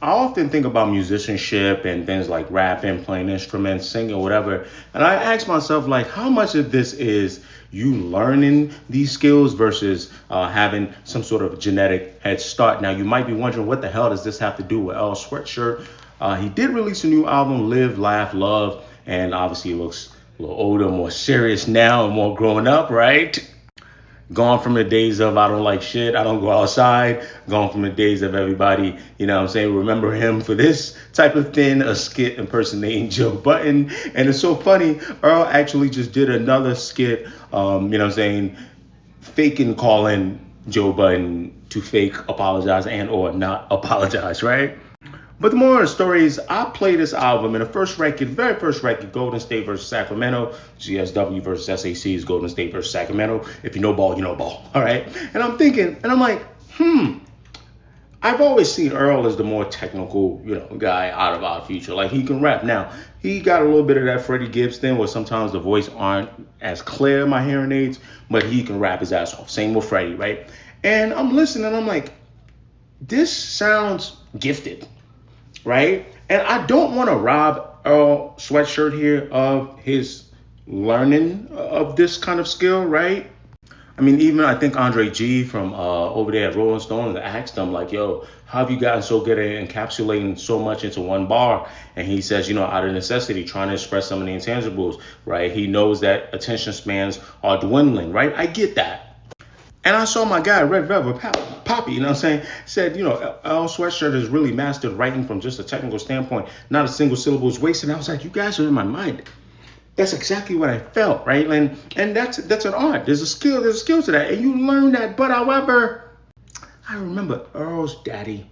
I often think about musicianship and things like rapping, playing instruments, singing, whatever. And I ask myself, like, how much of this is you learning these skills versus having some sort of genetic head start? Now, you might be wondering, what the hell does this have to do with Earl Sweatshirt? He did release a new album, Live, Laugh, Love, and obviously he looks a little older, more serious now, and more grown up, right? Gone from the days of I don't like shit, I don't go outside. Gone from the days of everybody, what I'm saying, remember him for this type of thing, a skit impersonating Joe Button. And it's so funny, Earl actually just did another skit, what I'm saying, faking calling Joe Button to fake apologize and or not apologize, right? But the moral of the story is I played this album in the first record, very first record, Golden State versus Sacramento. GSW versus SAC is Golden State versus Sacramento. If you know ball, you know ball. All right. And I'm thinking, and I'm like, I've always seen Earl as the more technical, guy out of our future. Like, he can rap. Now, he got a little bit of that Freddie Gibbs thing where sometimes the voice aren't as clear in my hearing aids, but he can rap his ass off. Same with Freddie, right? And I'm listening, I'm like, this sounds gifted, right? And I don't want to rob Earl Sweatshirt here of his learning of this kind of skill, right? I mean, even I think Andre G from over there at Rolling Stone asked him, like, yo, how have you gotten so good at encapsulating so much into one bar? And he says, out of necessity, trying to express some of the intangibles, right? He knows that attention spans are dwindling, right? I get that. And I saw my guy, Red Velvet Poppy, you know what I'm saying? Said, Earl Sweatshirt has really mastered writing from just a technical standpoint. Not a single syllable is wasted. And I was like, you guys are in my mind. That's exactly what I felt, right? And that's an art. There's a skill to that. And you learn that. But however, I remember Earl's daddy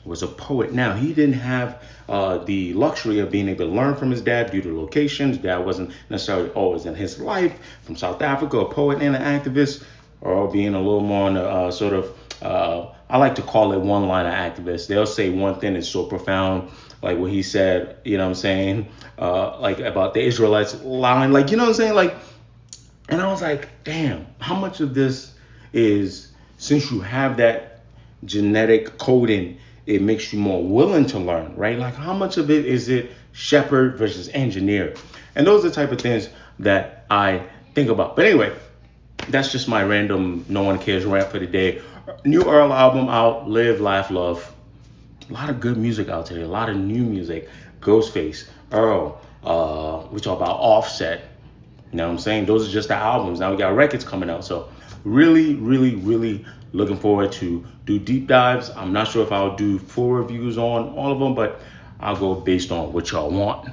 was a poet. Now, he didn't have the luxury of being able to learn from his dad due to locations. Dad wasn't necessarily always in his life. From South Africa, a poet and an activist. Or being a little more on the I like to call it one-liner activist. They'll say one thing that's so profound, like what he said, what I'm saying, like about the Israelites lying, like, what I'm saying, like, and I was like, damn, how much of this is, since you have that genetic coding, it makes you more willing to learn, right? Like, how much of it is it shepherd versus engineer? And those are the type of things that I think about. But anyway, that's just my random no one cares rant for the day. New Earl album out, Live, Laugh, Love. A lot of good music out today, a lot of new music. Ghostface, Earl, we talk about Offset. You know what I'm saying? Those are just the albums. Now we got records coming out. So really, really, really looking forward to do deep dives. I'm not sure if I'll do full reviews on all of them, but I'll go based on what y'all want.